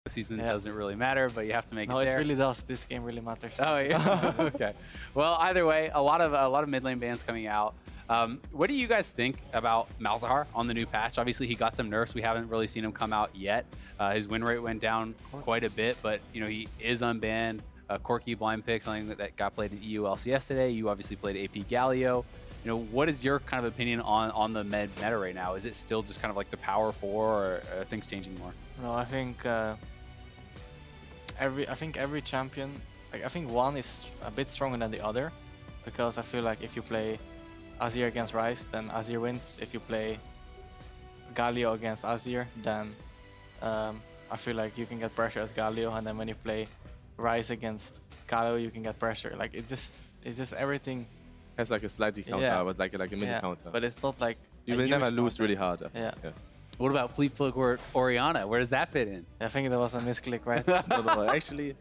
season doesn't really matter, but you have to make it there. No, it really does. This game really matters. Oh yeah. Okay. Well, either way, a lot of mid lane bans coming out. What do you guys think about Malzahar on the new patch? Obviously, he got some nerfs. We haven't really seen him come out yet. His win rate went down quite a bit, but you know he is unbanned. Corki blind pick, something that got played in EU LCS today. You obviously played AP Galio. You know, what is your kind of opinion on the meta right now? Is it still just kind of like the power 4, or are things changing more? No, I think every champion, like I think one is a bit stronger than the other, because I feel like if you play Azir against Ryze, then Azir wins. If you play Galio against Azir, then I feel like you can get pressure as Galio, and then when you play Ryze against Galio, you can get pressure. Like it's just everything has like a slightly counter, but like a mini counter. But it's not like you will never lose really hard. Yeah. What about FLICKR Orianna? Where does that fit in? I think that was a misclick, right? No, actually,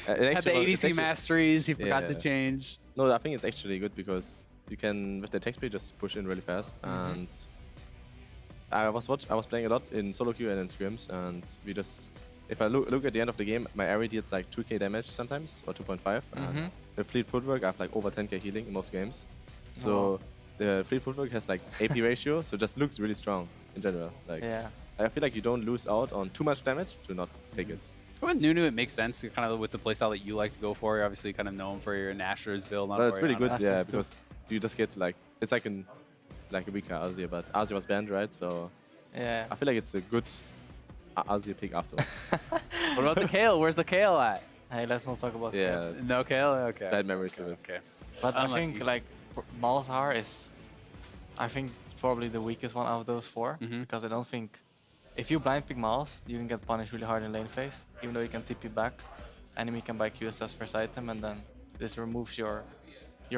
had the ADC masteries, he forgot to change. No, I think it's actually good because you can, with the attack speed, just push in really fast. And I was playing a lot in solo queue and in scrims, and we just, if I look at the end of the game, my area deals like 2k damage sometimes, or 2.5. And with Fleet Footwork, I have like over 10k healing in most games. So the Fleet Footwork has like AP ratio, so just looks really strong in general. Like, I feel like you don't lose out on too much damage to not take it. With Nunu, it makes sense, kind of with the playstyle that you like to go for. You're obviously kind of known for your Nashor's build. Well, it's pretty good, yeah, because you just get like, it's like a weaker Azir, but Azir was banned, right? So I feel like it's a good Azir pick afterwards. What about the Kayle? Where's the Kayle at? Hey, let's not talk about Kayle. No Kayle? Okay. Bad memories of it. Okay. But I think like Malzahar is, I think, probably the weakest one out of those 4, because I don't think, if you blind pick Malz, you can get punished really hard in lane phase, even though you can TP back. Enemy can buy QSS first item, and then this removes your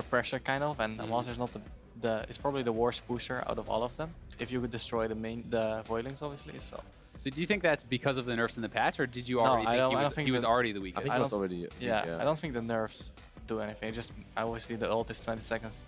pressure kind of. And Malz is not it's probably the worst pusher out of all of them. If you could destroy the Voidlings, obviously. So do you think that's because of the nerfs in the patch, or did you already think he was already the weakest? I think he was already. I don't think the nerfs do anything. Just obviously the ult is 20 seconds.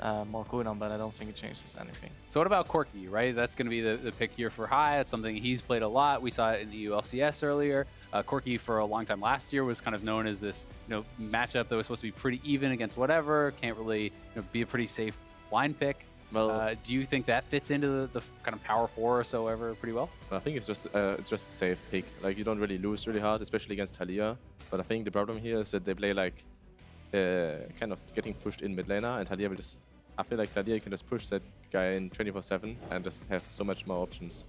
More cooldown, but I don't think it changes anything. So what about Corki, right? That's going to be the pick here for High. It's something he's played a lot. We saw it in the EU LCS earlier. Corki for a long time last year was kind of known as this matchup that was supposed to be pretty even against whatever. Can't really be a pretty safe blind pick. Well, do you think that fits into the kind of power 4 or so ever pretty well? I think it's just a safe pick. Like you don't really lose really hard, especially against Taliyah. But I think the problem here is that they play like kind of getting pushed in mid laner, and Taliyah will just. I feel like Taliyah can just push that guy in 24/7 and just have so much more options.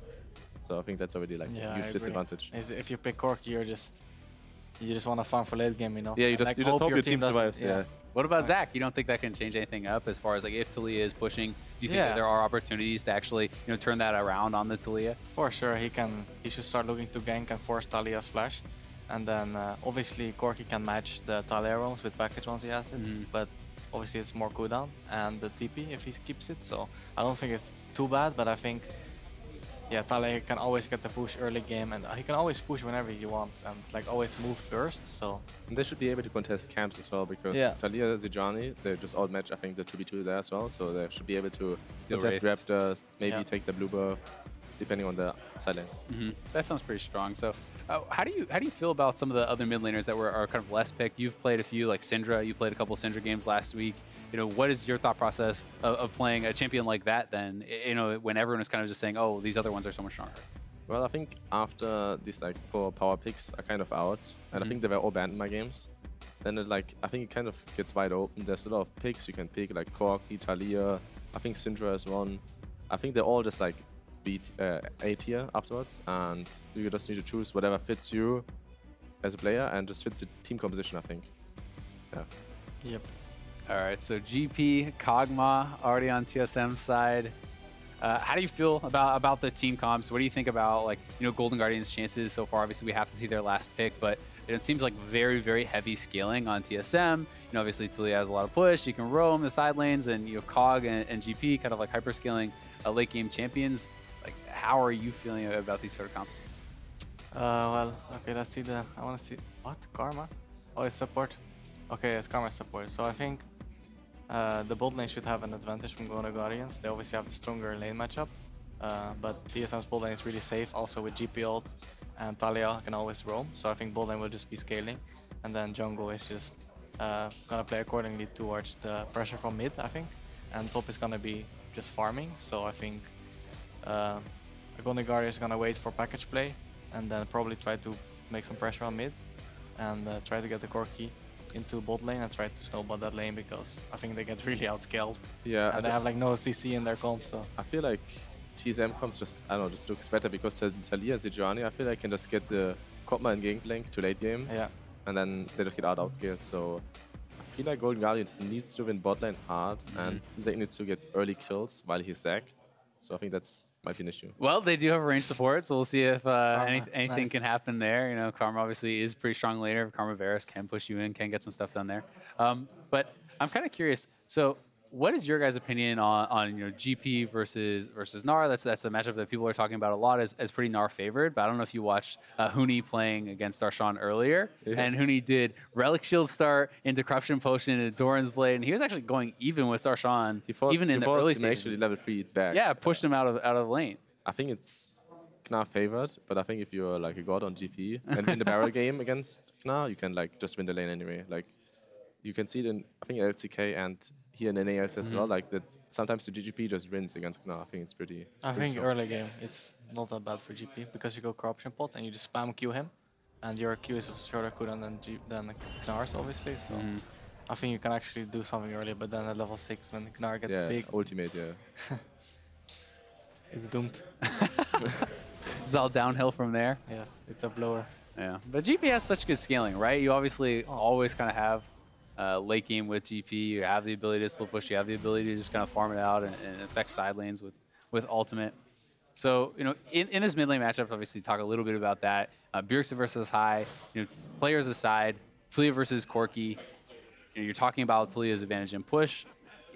So I think that's already like a huge disadvantage. If you pick Corki, you just want to farm for late game, you know. Yeah, you just hope your team survives. Yeah. What about Zach? You don't think that can change anything up as far as like if Taliyah is pushing? Do you think that there are opportunities to actually turn that around on the Taliyah? For sure, he should start looking to gank and force Taliyah's flash, and then obviously Corki can match the Taliyah roams with package once he has it, but obviously it's more cooldown and the TP if he keeps it. So I don't think it's too bad, but I think Taliyah can always get the push early game, and he can always push whenever he wants and like always move first. So and they should be able to contest camps as well, because Taliyah, Zijani, they just outmatch I think the 2v2 there as well, so they should be able to contest Raptors, maybe take the blue buff, depending on the side lanes. That sounds pretty strong. So how do you feel about some of the other mid laners that are kind of less picked? You've played a few, like Syndra. You played a couple Syndra games last week. What is your thought process of playing a champion like that then, when everyone is kind of just saying, oh, these other ones are so much stronger? Well, I think after these like 4 power picks are kind of out, and I think they were all banned in my games, then I think it kind of gets wide open. There's a lot of picks you can pick, like Corki, Taliyah, I think Syndra is one. I think they're all just like beat A tier afterwards, and you just need to choose whatever fits you as a player and just fits the team composition, I think. Yep. All right, so GP, Kog'Maw already on TSM's side. How do you feel about the team comps? What do you think about Golden Guardian's chances so far? Obviously, we have to see their last pick, but it seems like very, very heavy scaling on TSM. Obviously, Taliyah has a lot of push. You can roam the side lanes, and Cog and GP kind of like hyper scaling late game champions. Like, how are you feeling about these sort of comps? Well, okay, let's see I want to see what Karma. Oh, it's support. Okay, it's Karma support. So I think the bot lane should have an advantage from Golden Guardians. They obviously have the stronger lane matchup, but TSM's bot lane is really safe, also with GP ult and Talia can always roam. So I think bot lane will just be scaling, and then jungle is just gonna play accordingly towards the pressure from mid, I think, and top is gonna be just farming. So I think Golden Guardian is gonna wait for package play, and then probably try to make some pressure on mid, and try to get the Corki into bot lane and try to snowball that lane, because I think they get really outscaled. Yeah, And they have like no CC in their comp, so. I feel like TSM comps just, I don't know, just looks better because Talia and Sejuani, I feel like can just get the Kog'Maw and Gangplank to late game, Yeah. and then they just get outscaled. So I feel like Golden Guardians needs to win bot lane hard, and Zac needs to get early kills while he's Zac. So I think that's might be an issue. Well, they do have a range support, so we'll see if anything nice. can happen there. You know, Karma obviously is pretty strong later. Karma Varus can push you in, can get some stuff done there. But I'm kind of curious. So, what is your guys' opinion on GP versus Gnar? That's a matchup that people are talking about a lot as pretty Gnar favored. But I don't know if you watched Huni playing against Darshan earlier, and Huni did Relic Shield start into Corruption Potion and Doran's Blade, and he was actually going even with Darshan, even in the early stages. Actually level 3 back. Yeah, pushed him out of lane. I think it's Gnar favored, but I think if you're like a god on GP and win the barrel game against Gnar, you can like just win the lane anyway. Like you can see it in I think LCK and here in NALs as well, like that sometimes the GGP just wins against Gnar. I think it's pretty. I pretty think strong. early game it's not that bad for GP, because you go Corruption Pot and you just spam Q him, and your Q is shorter cooldown than Gnar's obviously. So I think you can actually do something early, but then at level 6 when Gnar gets big, ultimate, yeah. it's doomed. It's all downhill from there. Yes, it's a blower. Yeah, but GP has such good scaling, right? You obviously always kind of have late game with GP. You have the ability to split push. You have the ability to just kind of farm it out and affect side lanes with ultimate. So, in this mid lane matchup, obviously talk a little bit about that. Bjergsen versus High, players aside, Talia versus Corki. You're talking about Talia's advantage in push.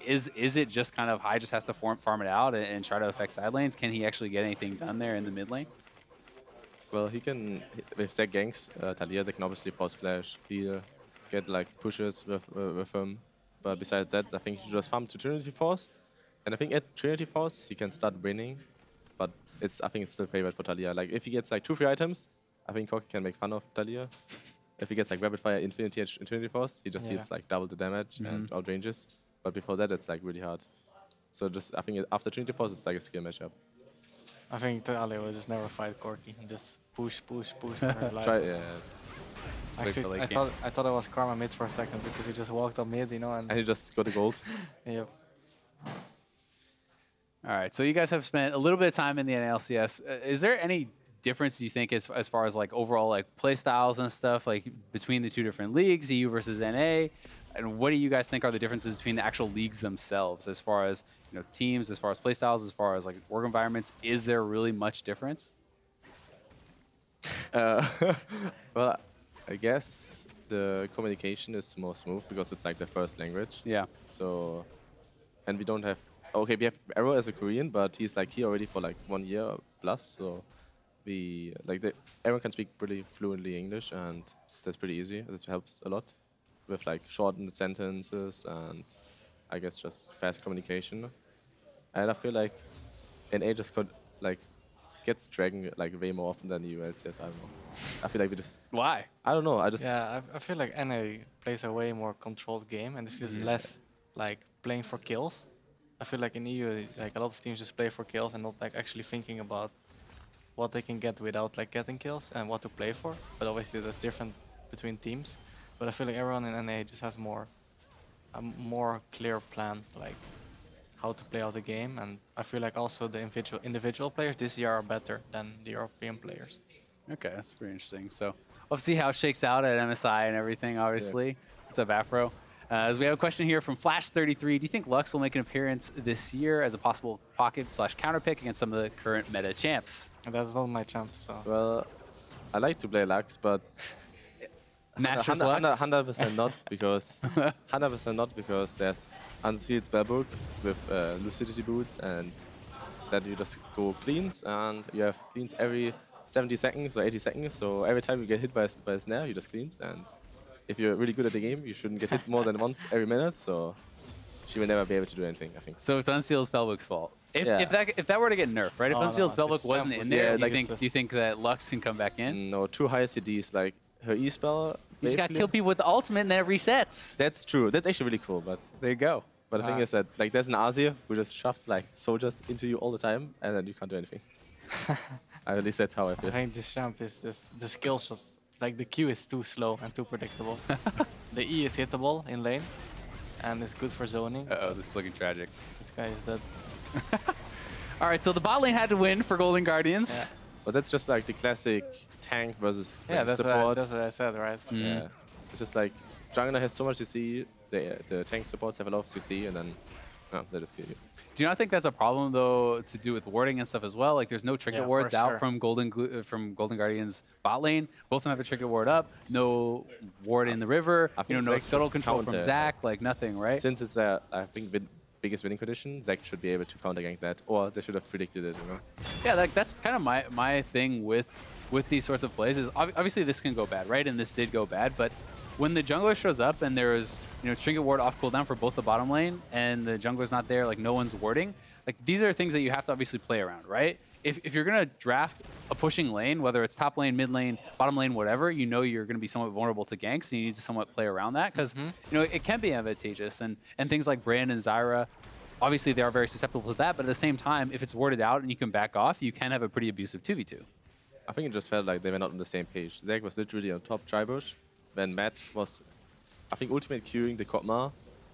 Is it just kind of High just has to farm it out and try to affect side lanes? Can he actually get anything done there in the mid lane? Well, he can, with Zac ganks, Talia, they can obviously force flash, heal, get like pushes with him. But besides that, I think he should just farm to Trinity Force. And I think at Trinity Force, he can start winning. But I think it's still favored for Talia. Like if he gets like 2 free items, I think Corki can make fun of Talia. If he gets like Rapid Fire, Infinity, and Trinity Force, he just needs like double the damage and outranges. But before that, it's like really hard. So I think after Trinity Force, it's like a skill matchup. I think Talia will just never fight Corki. Just push for her life. Actually, I thought it was Karma mid for a second, because he just walked up mid, and he just got the gold. Yep. All right, so you guys have spent a little bit of time in the LCS. Is there any difference, do you think, as far as like overall like play styles and stuff, like between the two different leagues, EU versus NA? And what do you guys think are the differences between the actual leagues themselves, as far as teams, as far as play styles, as far as like work environments? Is there really much difference? Well, I guess the communication is more smooth because it's like the first language. Yeah. So, and we don't have. Okay, we have Arrow as a Korean, but he's like here already for like 1 year plus. So we everyone can speak pretty fluently English, and that's pretty easy. This helps a lot with like shortened sentences and I guess just fast communication. And I feel like NA just gets Dragon like way more often than the LCS. I don't know. I feel like we just. Why? I don't know. I feel like NA plays a way more controlled game, and it feels less like playing for kills. I feel like in EU, like a lot of teams just play for kills and not like actually thinking about what they can get without like getting kills and what to play for. But obviously that's different between teams. But I feel like everyone in NA just has a more clear plan, like how to play out the game. And I feel like also the individual players this year are better than the European players. Okay, that's pretty interesting. So we'll see how it shakes out at MSI and everything, obviously. Yeah. What's up, Afro? As we have a question here from Flash33. Do you think Lux will make an appearance this year as a possible pocket/counter pick against some of the current meta champs? That's not my champ, so. Well, I like to play Lux, but 100% not, because 100% not, because there's Unsealed Spellbook with Lucidity Boots, and then you just go cleans, and you have cleans every 70 seconds or 80 seconds. So every time you get hit by a snare, you just cleans, and if you're really good at the game, you shouldn't get hit more than once every minute. So she will never be able to do anything, I think. So it's Unsealed Spellbook's fault. If, Yeah. if that were to get nerfed, right? If Oh, Unsealed no, Spellbook it's wasn't in shambles. there, Yeah, do, like- do you think that Lux can come back in? No, too high CDs, like her E spell. You just gotta basically- kill people with the ultimate and then it resets. That's true. That's actually really cool, but There you go. the thing is that like there's an Azir who just shoves like soldiers into you all the time, and then you can't do anything. At least that's how I I feel. think this champ is just the skill shots. Like the Q is too slow and too predictable. The E is hittable in lane, and it's good for zoning. Uh-oh, this is looking tragic. This guy is dead. All right, so the bot lane had to win for Golden Guardians. Yeah, But that's just like the classic tank versus yeah, that's support. what I said, right? Yeah, it's just like jungler has so much CC, the tank supports have a lot of CC, and then they just kill you. Do you not think that's a problem though to do with warding and stuff as well? Like there's no trinket Yeah, for wards out sure. from Golden Guardians bot lane. Both of them have a trinket ward up. No ward in the river. I think No Zac scuttle should control from counter. Zac. Like nothing, right? Since it's I think biggest winning condition, Zac should be able to counter gank that, or they should have predicted it. You know. Yeah, like that's kind of my thing with these sorts of plays is obviously this can go bad, right? And this did go bad, but when the jungler shows up and there's trinket ward off cooldown for both the bottom lane and the jungler's not there, like no one's warding, like these are things that you have to obviously play around, right? If you're gonna draft a pushing lane, whether it's top lane, mid lane, bottom lane, whatever, you know you're gonna be somewhat vulnerable to ganks, and you need to somewhat play around that because it can be advantageous. And things like Brand and Zyra, obviously they are very susceptible to that, but at the same time, if it's warded out and you can back off, you can have a pretty abusive 2v2. I think it just felt like they were not on the same page. Zac was literally on top Tribush, then Matt was, I think, ultimate queuing the Kotma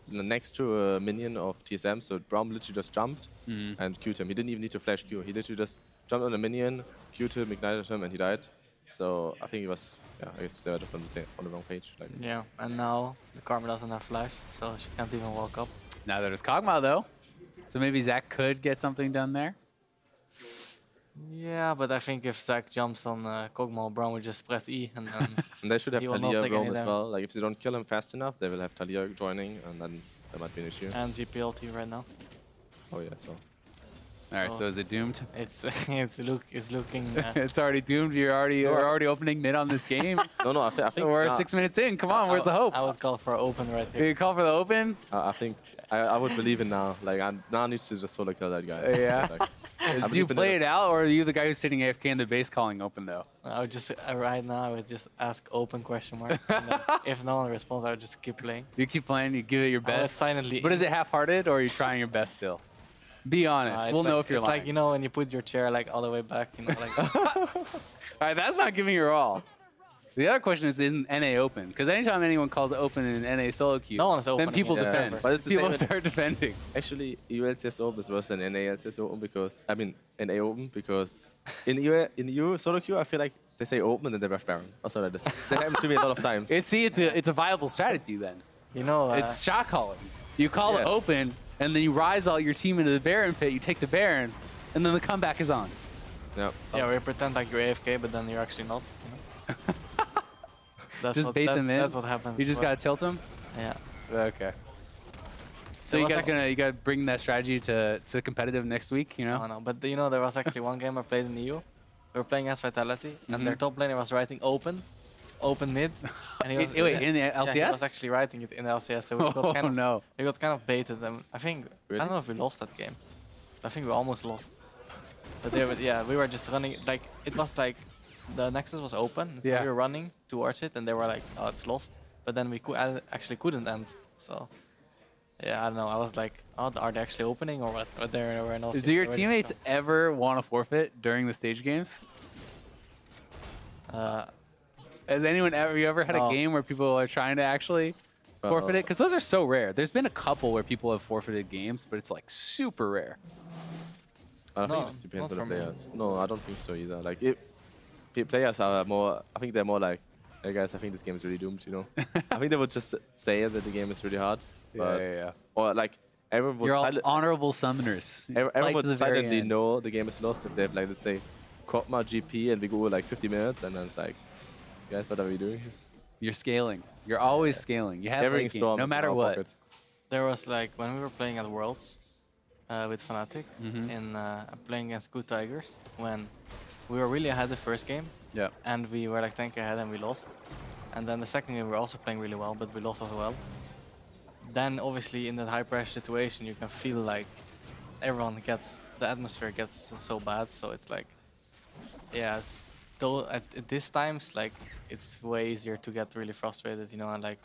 next to a minion of TSM, so Braum literally just jumped and queued him. He didn't even need to flash Q. He literally just jumped on a minion, queued him, ignited him, and he died. So I think he was, I guess they were just on the wrong page. Like. Yeah, and now the Karma doesn't have flash, so she can't even walk up. Now there's Kog'Maw though, so maybe Zac could get something done there. Yeah, but I think if Zac jumps on Kog'Maw, Braum will just press E, and then And they should have He will not Talia take roam any as damage. well. Like if they don't kill him fast enough, they will have Talia joining, and then there might be an issue. and GPLT right now. Oh yeah, so. All right, so is it doomed? It's looking. It's already doomed. You're already opening mid on this game. No, I think We're 6 minutes in. Come on, where's the hope? I would call for open right here. You call for the open? I think I would believe in now. Like now needs to just solo kill that guy. Yeah. Like, I Do you believe in play it out, or are you the guy who's sitting AFK in the base calling open though? I would just right now I would just ask open question mark. And then if no one responds, I would just keep playing. You keep playing. You give it your I would best. silently. But is it half-hearted, or are you trying your best still? Be honest. It's We'll like, know if you're it's lying. like when you put your chair like all the way back, like. All right, that's not giving your all. The other question is NA open? Because anytime anyone calls it open in NA solo queue, No one is then opening people it defend. ever. But it's the People same- start defending. Actually, EU LCS Open is worse than NA LCS Open because NA Open because in EU solo queue I feel like they say open and then they rush Baron. Also like this. That happened to me a lot of times. It's a viable strategy then. It's It's shot calling. You call it Yeah. open, and then you rise all your team into the Baron pit. You take the Baron, and then the comeback is on. Yeah. yeah, we pretend like you're AFK, but then you're actually not. That's Just bait them in. That's what happens. You just gotta tilt them. Yeah. Okay. So There you was guys actually- you gotta bring that strategy to competitive next week, you know? No, but there was actually one game I played in EU. We were playing as Vitality, and their top laner was writing open mid. And he was, Wait, in the Yeah, he LCS? was actually writing it in the LCS, so we got Oh kind of, no. we got kind of baited them. I think I Really? don't know if we lost that game. I think we almost lost. But we were just running like it was like the Nexus was open. Yeah. We were running towards it, and they were like, "Oh, it's lost." But then we actually couldn't end. So yeah, I don't know. I was like, "Oh, are they actually opening or what?" But they were not. Do your they were just teammates strong. ever want to forfeit during the stage games? Has anyone ever you ever had a No. game where people are trying to actually forfeit it? Because those are so rare. There's been a couple where people have forfeited games, but it's like super rare. I think No, it just depends not on the for me. players. No, I don't think so either. Like players are more. I think they're more like, hey guys, I think this game is really doomed. You know. I think they would just say that the game is really hard. But, Yeah. Or like everyone would You're all silent- honorable summoners. everyone Fight to would the very silently end. know the game is lost if they have like let's say, Kotma GP and we go like 50 minutes and then it's like, guys, what are we doing? You're scaling. You're always scaling. You have Carrying late game, storms no in matter our what. pocket. There was like when we were playing at Worlds with Fnatic in playing against Good Tigers when we were really ahead the first game Yeah. and we were like 10k ahead and we lost. And then the second game we were also playing really well, but we lost as well. then obviously in that high pressure situation, you can feel like everyone gets, the atmosphere gets so bad. So it's like, yeah, it's though at this times, like it's way easier to get really frustrated, you know, and like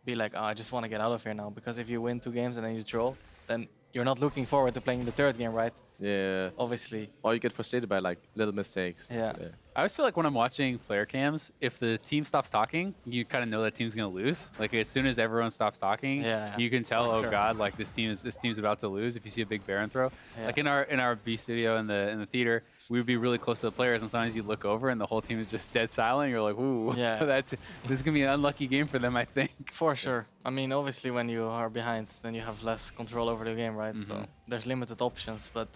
be like, oh, I just want to get out of here now. Because if you win 2 games and then you draw, then you're not looking forward to playing the 3rd game, right? Yeah. Obviously. Or you get frustrated by like little mistakes. Yeah. I always feel like when I'm watching player cams, if the team stops talking, you kind of know that team's gonna lose. Like as soon as everyone stops talking, you can tell, oh god, like this team's about to lose. If you see a big Baron throw, like in our B studio in the theater, we would be really close to the players, and sometimes you look over and the whole team is just dead silent. You're like, ooh, this is gonna be an unlucky game for them, I think. For sure. I mean, obviously, when you are behind, then you have less control over the game, right? So there's limited options, but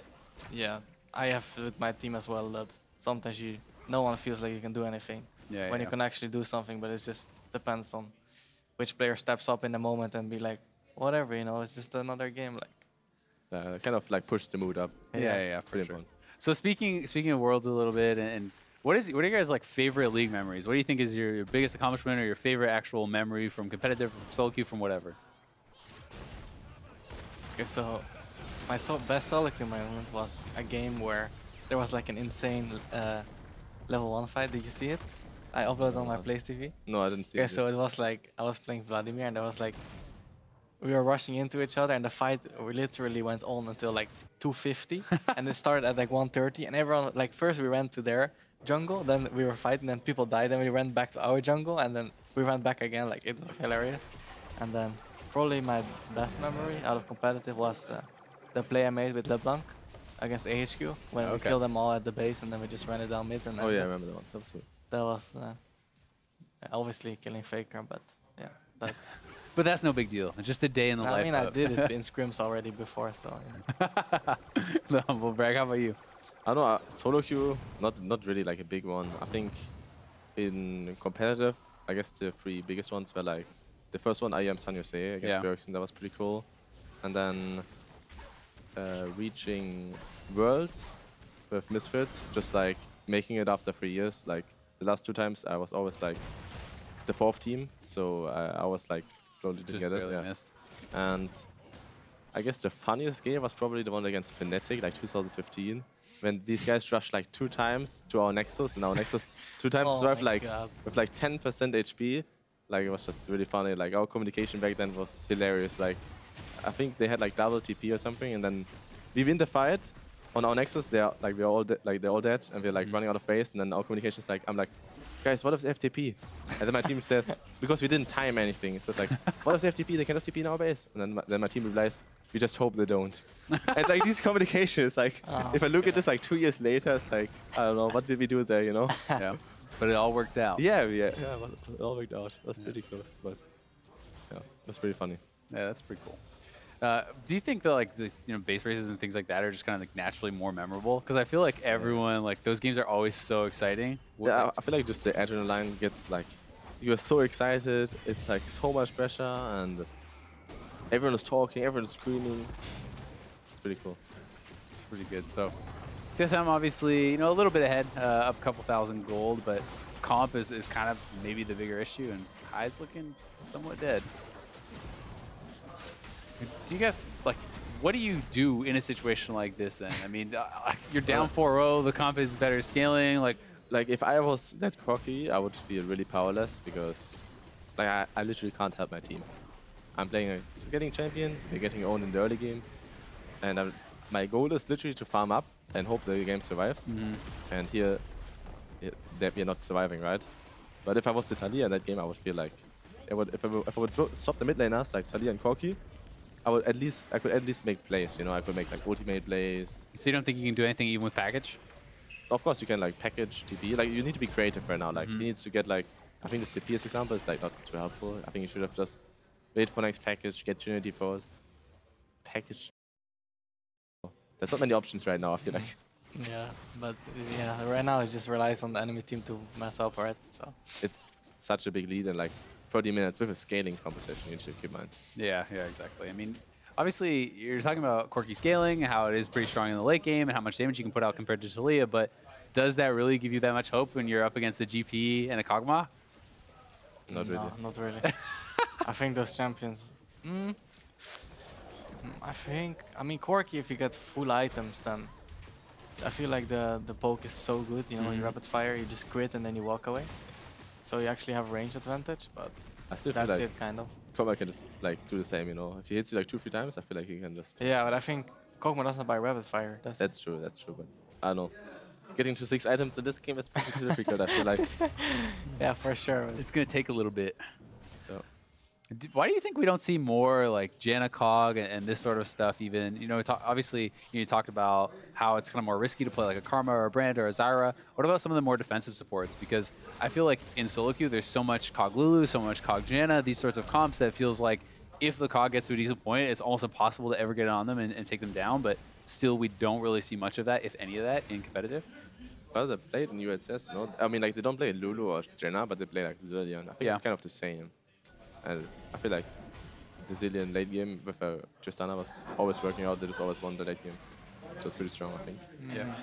yeah, I have with my team as well that sometimes no one feels like you can do anything when you can actually do something, but it just depends on which player steps up in the moment and be like, whatever, you know, it's just another game. Like, kind of like push the mood up. Yeah, for sure. So speaking of Worlds a little bit, and what are your guys' like favorite League memories? What do you think is your biggest accomplishment or your favorite actual memory from competitive, from solo queue, from whatever? Okay, so my best solo queue moment was a game where there was like an insane level 1 fight. Did you see it? I uploaded on my Place TV. No, I didn't see it. it. So it was like I was playing Vladimir, and there was like we were rushing into each other, and the fight literally went on until like 250, and it started at like 130, and everyone like first we ran to their jungle, then we were fighting, then people died, then we ran back to our jungle, and then we ran back again. Like it was hilarious. And then probably my best memory out of competitive was the play I made with LeBlanc against AHQ when we killed them all at the base, and then we just ran it down mid. And oh yeah, I remember that one. That's good. That was obviously killing FLICKR, but yeah, that's. But that's no big deal. Just a day in the life. I mean, I did it in scrims already before, so. Yeah. The humble brag. How about you? I don't know. Solo queue, not really like a big one. I think in competitive, I guess the 3 biggest ones were like the first one, I am San Jose against Bergson. That was pretty cool, and then reaching Worlds with Misfits, just like making it after 3 years. Like the last 2 times, I was always like the 4th team, so I was like slowly didn't get it. Missed. And I guess the funniest game was probably the one against Fnatic, like 2015, when these guys rushed like 2 times to our Nexus, and our Nexus 2 times survived like with like 10% HP. Like it was just really funny. Like our communication back then was hilarious. Like I think they had like double TP or something, and then we win the fight on our Nexus. They're like they're all dead, and we're like running out of base. And then our communication is like, I'm like, guys, what if the FTP? And then my team says, because we didn't time anything, so it's like, what if the FTP? They can just TP in our base. And then my team replies, we just hope they don't. And like these communications, like if I look at this like 2 years later, it's like, I don't know, what did we do there, you know? Yeah, but it all worked out. Yeah, it all worked out. It was pretty close, but yeah, it was pretty funny. Yeah, that's pretty cool. Do you think that like the base races and things like that are just kind of like naturally more memorable? Because I feel like everyone like those games are always so exciting. Yeah, I feel like just the adrenaline gets like you're so excited. It's like so much pressure, and everyone is talking, everyone is screaming. It's pretty cool. It's pretty good. So TSM obviously a little bit ahead, up a couple thousand gold, but comp is kind of maybe the bigger issue, and High's looking somewhat dead. Do you guys, like, what do you do in a situation like this then? I mean, you're down 4-0, the comp is better scaling, like if I was that cocky, I would feel really powerless because like I literally can't help my team. I'm playing getting champion, they're getting owned in the early game, and my goal is literally to farm up and hope the game survives. And here, that we're not surviving, right? But if I was the Talia in that game, I would feel like if I would stop the mid laners like Talia and Corki, I could at least make plays, I could make like ultimate plays. So you don't think you can do anything even with package? Of course you can like package TP. Like you need to be creative right now. Like he needs to get like, I think the CPS example is like not too helpful. I think you should have just wait for next package, get Trinity Force, package. There's not many options right now, I feel like. Yeah, but yeah, right now it just relies on the enemy team to mess up, right? So it's such a big lead in like 30 minutes with a scaling composition, you should keep in mind. Yeah, exactly. I mean, obviously, you're talking about Corki scaling, how it is pretty strong in the late game, and how much damage you can put out compared to Talia, but does that really give you that much hope when you're up against a GP and a Kog'Maw? Not really. No, not really. I think those champions, I mean, Corki, if you get full items, then I feel like the poke is so good. You know, in rapid fire, you just crit and then you walk away. So you actually have range advantage, but I still feel that's like it, kind of. Kog'Maw can just like do the same, you know. If he hits you like 2-3 times, I feel like he can just. Yeah, but I think Kog'Maw doesn't buy rapid fire. That's true, but I don't know. Getting to 6 items in this game is pretty difficult, I feel like. Yeah, for sure. It's going to take a little bit. So. Why do you think we don't see more like Janna Cog and this sort of stuff even? You know, obviously you talked about how it's kind of more risky to play like a Karma or a Brand or a Zyra. What about some of the more defensive supports? Because I feel like in solo queue there's so much Cog Lulu, so much Cog Janna, these sorts of comps that feels like if the Cog gets to a decent point, it's almost impossible to ever get on them and take them down. But still, we don't really see much of that, if any of that, in competitive. Well, they play it in UHS, no? I mean, like, they don't play Lulu or Jenna, but they play like Zillion. I think it's kind of the same. And I feel like the Zillion late game with Tristana was always working out. They just always won the late game. So it's pretty strong, I think. Yeah.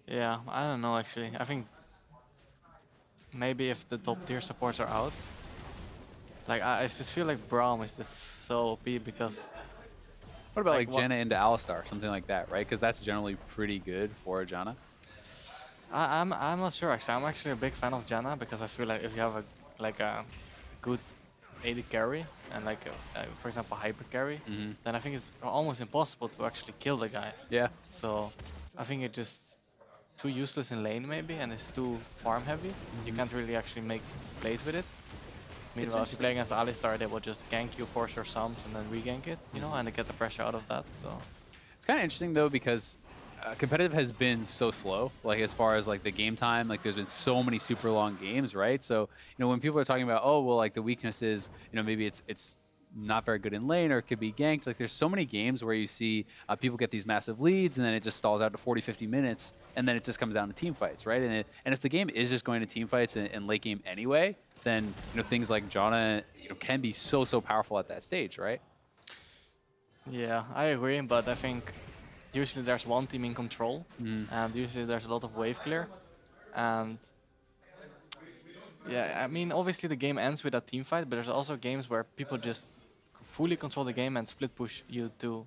Yeah, I don't know, actually. I think maybe if the top tier supports are out, like, I just feel like Braum is just so OP because... What about like Janna into Alistar, something like that, right? Because that's generally pretty good for Janna. I'm not sure, actually. I'm actually a big fan of Janna because I feel like if you have a good AD carry and like for example hyper carry, then I think it's almost impossible to actually kill the guy. Yeah. So I think it's just too useless in lane maybe, and it's too farm heavy. You can't really actually make plays with it. Meanwhile, if you play against Alistar, they will just gank you, force your sums, and then re-gank it, you know, and they get the pressure out of that. So it's kind of interesting though because competitive has been so slow, like as far as like the game time, like there's been so many super long games, right? So, you know, when people are talking about, oh, well, like the weakness is, you know, maybe it's not very good in lane or it could be ganked. Like there's so many games where you see people get these massive leads and then it just stalls out to 40, 50 minutes and then it just comes down to team fights, right? And if the game is just going to team fights and late game anyway, then, you know, things like Janna, you know, can be so powerful at that stage, right? yeah, I agree, but I think usually there's one team in control, and usually there's a lot of wave clear, and yeah, I mean, obviously the game ends with a team fight, but there's also games where people just fully control the game and split push you to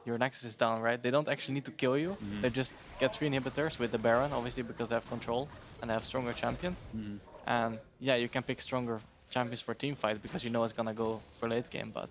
your Nexus is down, right? They don't actually need to kill you. They just get 3 inhibitors with the Baron, obviously because they have control and they have stronger champions. And yeah, you can pick stronger champions for team fights because you know it's gonna go for late game, but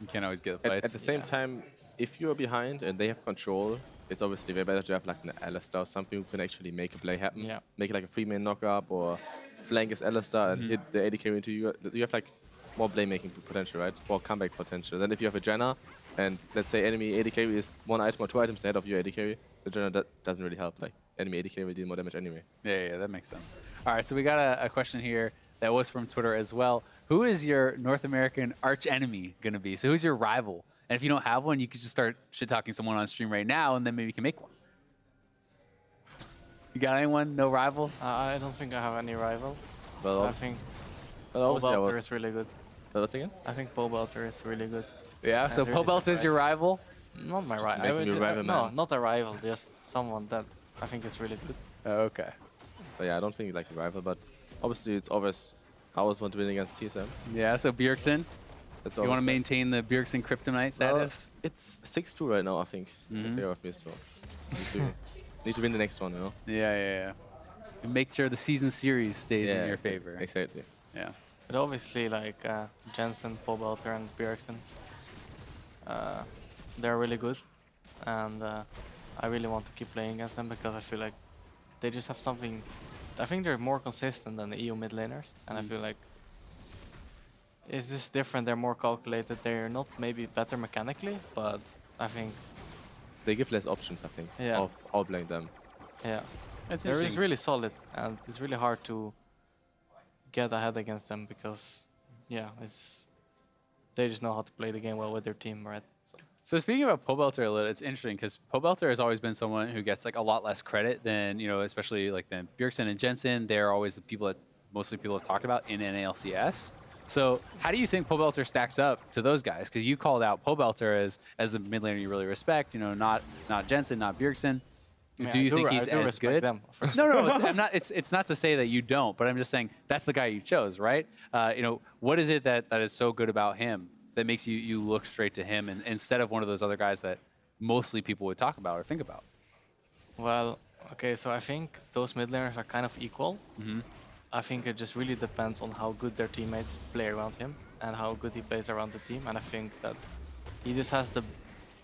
you can't always get the fights. At the same time, if you're behind and they have control, it's obviously way better to have like an Alistar or something who can actually make a play happen. Yeah. Make it like a 3-man knock-up or flank as Alistar and hit the AD carry into you. You have like more playmaking potential, right? More comeback potential. Then if you have a Janna and let's say enemy AD carry is 1 item or 2 items ahead of your AD carry, the Janna doesn't really help. Like enemy AD carry will deal more damage anyway. Yeah, that makes sense. All right, so we got a question here that was from Twitter as well. Who is your North American arch enemy going to be? So who's your rival? And if you don't have one, you could just start shit-talking someone on stream right now, and then maybe you can make one. You got anyone? No rivals? I don't think I have any rival. Well, I think well, Pobelter is really good. What's again? I think Pobelter is really good. Yeah, so Pobelter is your rival? Not my making rival. you rival, No, man. not a rival, just someone that I think is really good. Oh, okay. But yeah, I don't think like a rival, but obviously it's always I always want to win against TSM. Yeah, so Bjergsen, That's you want to maintain the Bjergsen Kryptonite status? It's 6-2 right now, I think. They're off me, so need to win the next one, you know. Yeah. And make sure the season series stays in your favor. Exactly. Yeah. But obviously, like Jensen, Pobelter, and Bjergsen, they're really good, and I really want to keep playing against them because I feel like they just have something. I think they're more consistent than the EU mid laners, and I feel like it's just different. They're more calculated. They're not maybe better mechanically, but I think they give less options, I think, of outplaying them. Yeah, That's they're interesting. just really solid, and it's really hard to get ahead against them because, yeah, they just know how to play the game well with their team, right? So speaking about Pobelter a little, it's interesting because Pobelter has always been someone who gets like a lot less credit than, you know, especially like than Bjergsen and Jensen. They're always the people that mostly people have talked about in LCS. So how do you think Pobelter stacks up to those guys? Because you called out Pobelter as the mid laner you really respect. You know, not Jensen, not Bjergsen. Yeah, do you think he's I do as good? them. No, it's not to say that you don't, but I'm just saying that's the guy you chose, right? You know, what is it that is so good about him that makes you look straight to him and instead of one of those other guys that mostly people would talk about or think about? Well, okay, so I think those mid laners are kind of equal. Mm-hmm. I think it just really depends on how good their teammates play around him and how good he plays around the team. And I think that he just has the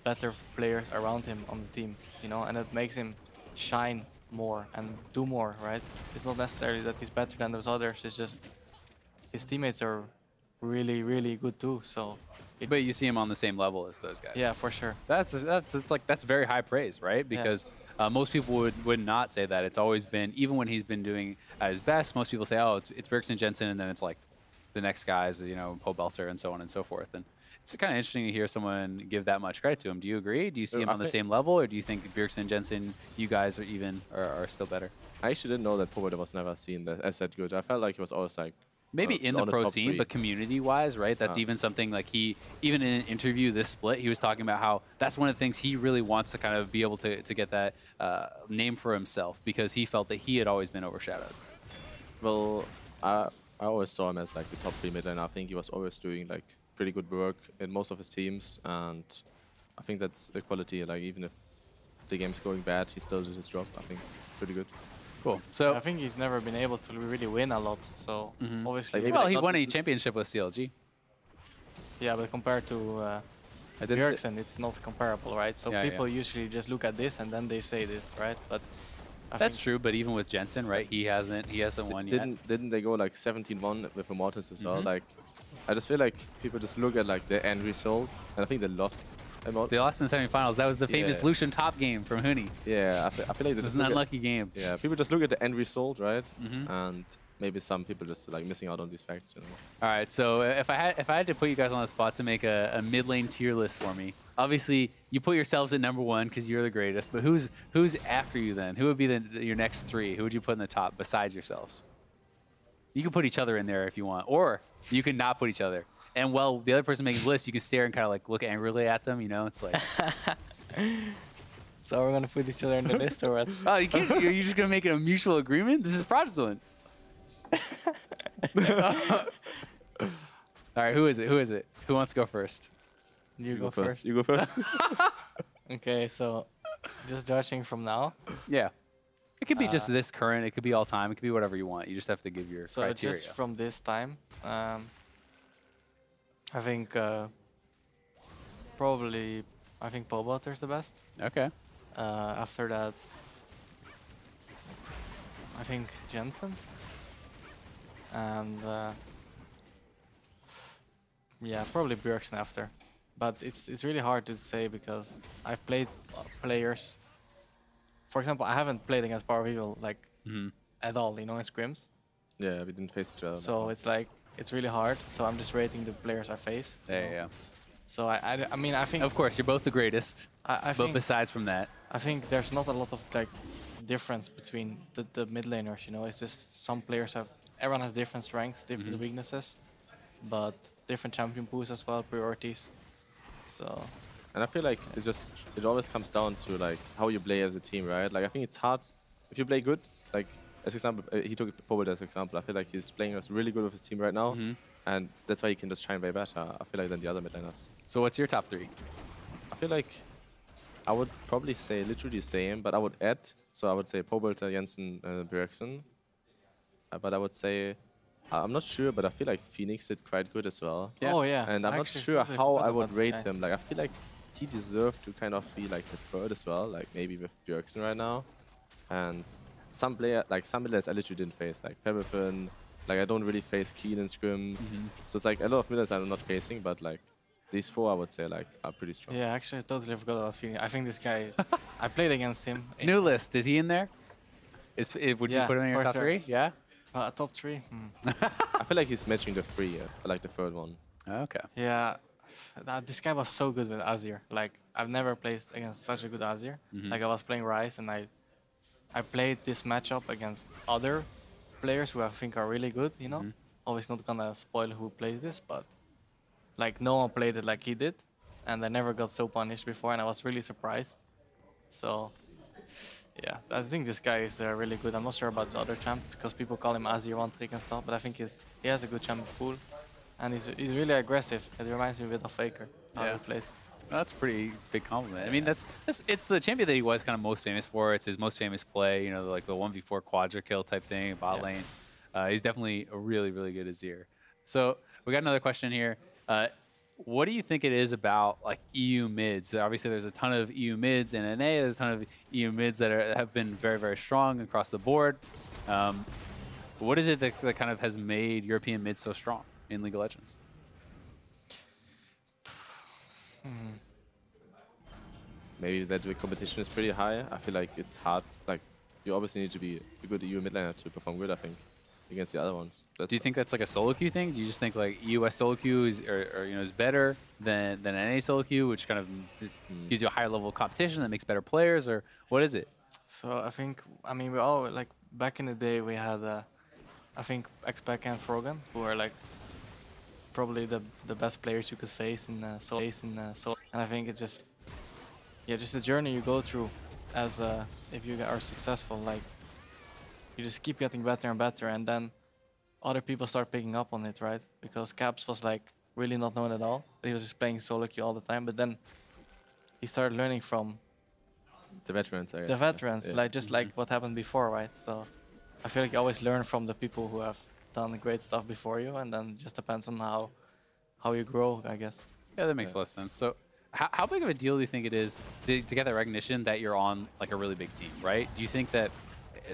better players around him on the team, you know, and it makes him shine more and do more, right? It's not necessarily that he's better than those others. It's just his teammates are really, really good too. So, But you see him on the same level as those guys. yeah, for sure. That's very high praise, right? Because most people would not say that. It's always been, even when he's been doing at his best, most people say, oh, it's Bjergsen Jensen, and then it's like the next guys, you know, Poe Belter and so on and so forth. And it's kind of interesting to hear someone give that much credit to him. Do you agree? Do you see him on the same level, or do you think Bjergsen Jensen, you guys are still better? I actually didn't know that Poe Belter was never seen as that good. I felt like he was always like Maybe in the on pro top scene, three. but community-wise, right? That's even something like even in an interview this split, he was talking about how that's one of the things he really wants to kind of be able to get that name for himself because he felt that he had always been overshadowed. Well, I always saw him as like the top 3 mid laner. I think he was always doing like pretty good work in most of his teams, and I think that's the quality. Like even if the game's going bad, he still did his job. I think pretty good. Cool. So, I think he's never been able to really win a lot. So obviously, Like, well, he not- won a championship with CLG. yeah, but compared to I didn't. Bjergsen, it's not comparable, right? So Yeah, people usually just look at this and then they say this, right? But I That's think true, but even with Jensen, right? He hasn't won yet. Didn't they go like 17-1 with Immortals as well? Like, I just feel like people just look at like the end result, and I think they lost. They lost in the semifinals. That was the famous Yeah. Lucian top game from Huni. Yeah, I feel like they It was just an look at, unlucky game. yeah, people just look at the end result, right? And maybe some people just like missing out on these facts, you know. All right, so if I had to put you guys on the spot to make a mid lane tier list for me, obviously you put yourselves at #1 because you're the greatest. But who's after you then? Who would be your next 3? Who would you put in the top besides yourselves? You can put each other in there if you want, or you can not put each other. And while the other person making the list, you can stare and kind of like look angrily at them. You know, it's like, so we're gonna put each other in the list or what? oh, you can't. You're just gonna make a mutual agreement. This is fraudulent. All right, who is it? Who is it? Who wants to go first? You go first. You go first. Okay, so just judging from now. Yeah. It could be just this current. It could be all time. It could be whatever you want. You just have to give your So criteria. just from this time, I think probably Poe Belter is the best. Okay. After that, I think Jensen. And yeah, probably Bjergsen after. But it's really hard to say because I've played players. For example, I haven't played against Power Evil like at all, you know, in scrims. Yeah, we didn't face each other. So it's like it's really hard. So I'm just rating the players I face. Yeah. So I mean I think Of course, you're both the greatest. I But think besides from that, I think there's not a lot of like difference between the mid laners. You know, it's just some players everyone has different strengths, different weaknesses, but different champion pools as well, priorities. So And I feel like it always comes down to like how you play as a team, right? Like I think it's hard if you play good. Like as example, he took Poe Belter as example. I feel like he's playing us really good with his team right now, and that's why he can just shine way better. I feel like than the other mid laners. so what's your top 3? I feel like I would probably say literally the same, but I would add. So I would say Poe Belter, Jensen, and Bjergsen. But I would say I'm not sure, but I feel like Phoenix did quite good as well. Yeah. oh yeah, And I'm I not actually sure totally how forgot I about would this rate guy. him. Like I feel like he deserved to kind of be like the third as well, like maybe with Bjergsen right now. And some players I literally didn't face, like Pebblefin. Like I don't really face Keen in scrims. So it's like a lot of millers I'm not facing, but like these 4 I would say like are pretty strong. Yeah, actually, I totally forgot about Phoenix. I think this guy, I played against him. New list. Is he in there? Would you Yeah, put him in your for top sure. 3? Yeah. Top 3. I feel like he's matching the 3, like the third one. Okay. Yeah, this guy was so good with Azir. Like I've never played against such a good Azir. Like I was playing Ryze and I played this matchup against other players who I think are really good. You know, always not gonna spoil who plays this, but like no one played it like he did, and I never got so punished before, and I was really surprised. So yeah, I think this guy is really good. I'm not sure about the other champ because people call him Azir one trick and stuff, but I think he has a good champ pool. And he's really aggressive. It reminds me a bit of FLICKR, how Yeah. he plays. That's a pretty big compliment. I mean, it's the champion that he was kind of most famous for. It's his most famous play, you know, like the 1v4 quadra kill type thing, bot Yeah. lane. He's definitely a really, really good Azir. So we got another question here. What do you think it is about like EU mids? Obviously, there's a ton of EU mids in NA. There's a ton of EU mids that have been very, very strong across the board. What is it that kind of has made European mids so strong in League of Legends? Maybe that the competition is pretty high. I feel like it's hard. Like, you obviously need to be a good EU mid laner to perform good, I think, against the other ones. Do you think that's like a solo queue thing? Do you just think like US solo queue is, is better than NA solo queue, which kind of gives you a higher level of competition that makes better players, or what is it? So I think, I mean, we all, like, back in the day, we had, I think, X-Pac and Frogan, who are, like, probably the best players you could face in solo. And I think it's just, yeah, just the journey you go through as, if you are successful, like, you just keep getting better and better, and then other people start picking up on it, right? Because Caps was, like, really not known at all. He was just playing solo queue all the time, but then he started learning from the veterans, I guess. the veterans, Yeah. like just like what happened before, right? So I feel like you always learn from the people who have done great stuff before you, and then it just depends on how you grow, I guess. Yeah, that makes a lot of sense. So how big of a deal do you think it is to get that recognition that you're on like a really big team, right? Do you think that,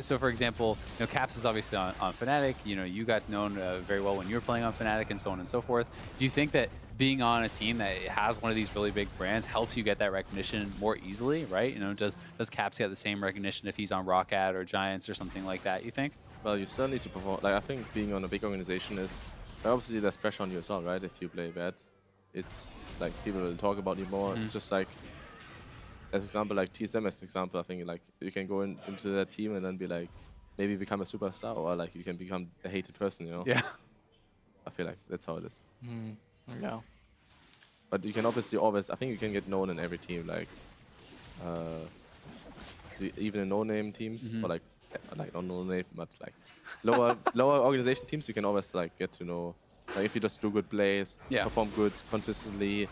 so for example, you know, Caps is obviously on Fnatic, you know, you got known very well when you were playing on Fnatic and so on and so forth. Do you think that being on a team that has one of these really big brands helps you get that recognition more easily, right? You know, does Caps get the same recognition if he's on Roccat or Giants or something like that, you think? Well, you still need to perform. Like, I think being on a big organization is obviously there's pressure on you as well, right? If you play bad, it's like people will talk about you more. It's just like, as example, like TSM as an example, I think like you can go into that team and then be like, maybe become a superstar, or like you can become a hated person, you know? Yeah. I feel like that's how it is. Yeah. But you can obviously always, I think you can get known in every team, like even in no-name teams, or like not no-name, but like lower organization teams, you can always like get to know, like if you just do good plays, perform good consistently.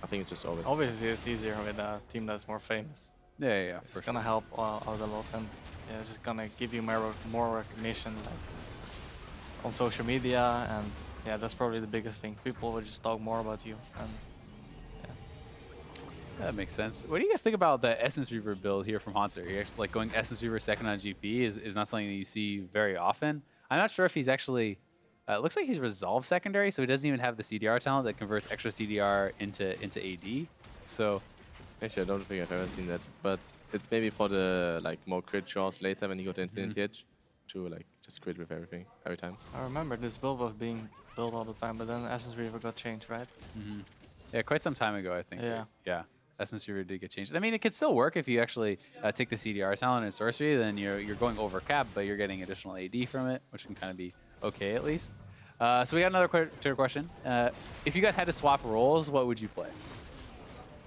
I think it's just always. Obviously, it's easier with a team that's more famous. Yeah, It's gonna help out a lot, and yeah, it's just gonna give you more recognition, like on social media, and yeah, that's probably the biggest thing. People will just talk more about you, and That makes sense. What do you guys think about the Essence Reaver build here from Haunter? He actually, like going Essence Reaver second on GP is not something that you see very often. I'm not sure if he's actually, it looks like he's Resolve secondary, so he doesn't even have the CDR talent that converts extra CDR into AD. So Actually, I don't think I've ever seen that, but it's maybe for the like more crit shots later when he got the Infinity Edge to like just crit with everything every time. I remember this build was being built all the time, but then Essence Reaver got changed, right? yeah, quite some time ago, I think. Yeah. Yeah. Essence Reaver did get changed. I mean, it could still work if you actually take the CDR talent and sorcery, then you're going over cap, but you're getting additional AD from it, which can kind of be okay at least. So we got another Twitter question. If you guys had to swap roles, what would you play?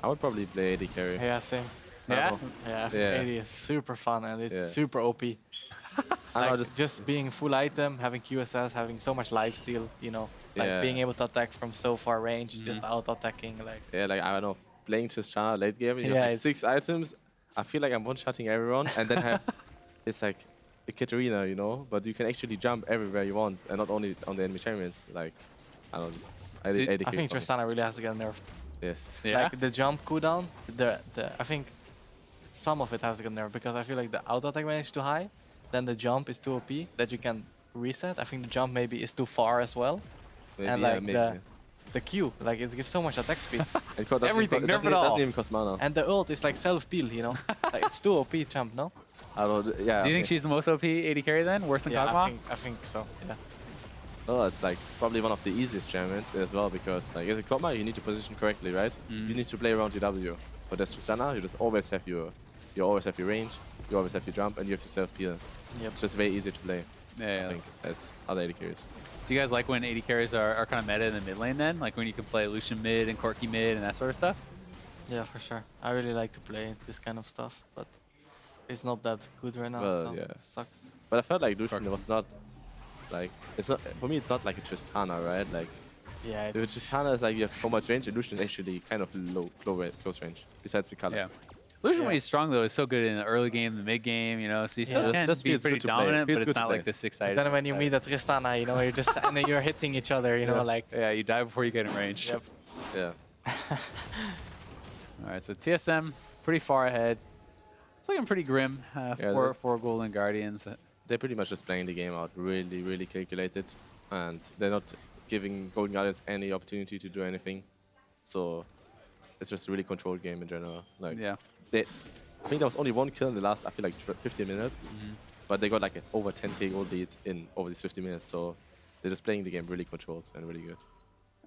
I would probably play AD carry. Yeah, same. Yeah? Yeah, I think AD is super fun, and it's super OP. I know, Like, just being full item, having QSS, having so much lifesteal, you know, like being able to attack from so far range, just auto-attacking, like. Yeah, like I don't know, playing Tristana late game, you have like 6 items. I feel like I'm one-shotting everyone, and then have it's like a Katarina, you know, but you can actually jump everywhere you want, and not only on the enemy champions. Like, I don't know, just AD I carry think for me. Tristana really has to get nerfed. Yes. Yeah? Like the jump cooldown, I think some of it has to get nerfed, because I feel like the auto-attack range is too high, then the jump is too OP that you can reset. I think the jump maybe is too far as well. Maybe, and yeah, like maybe. the Q, like it gives so much attack speed. Everything, nerf it all. Doesn't even cost mana. And the ult is like self-peel, you know? Like it's too OP jump, no? I don't, yeah. Do you think she's the most OP AD carry then? Worse than Yeah, Kog'Maw? I think so, yeah. Oh, it's like probably one of the easiest champions as well, because like as a Kog'Maw, you need to position correctly, right? You need to play around your W. But as Tristana, you just always have your range, you always have your jump, and you have your self-peel. Yep. It's just very easy to play, Yeah. I think, as other AD carries. Do you guys like when AD carries are kind of meta in the mid lane then? Like when you can play Lucian mid and Corki mid and that sort of stuff? Yeah, for sure. I really like to play this kind of stuff, but it's not that good right now, Well, so yeah. it sucks. But I felt like Lucian was not, like, it's not, for me it's not like a Tristana, right? Like, Yeah, It just kind of is like you have so much range. Illusion is actually kind of close range, besides the color. Yeah. Illusion, when he's strong, though, is so good in the early game, the mid game, you know, so he still can be pretty dominant, but it's not like this exciting. Then when you meet a Tristana, you know, you're just, and then you're hitting each other, you know, like... Yeah, you die before you get in range. Yep. Yeah. All right, so TSM, pretty far ahead. It's looking pretty grim for Golden Guardians. They're pretty much just playing the game out really, really calculated, and they're not giving Golden Guardians any opportunity to do anything. So it's just a really controlled game in general. Like, I think there was only one kill in the last, I feel like 15 minutes, but they got like an over 10k gold lead in over these 50 minutes. So they're just playing the game really controlled and really good.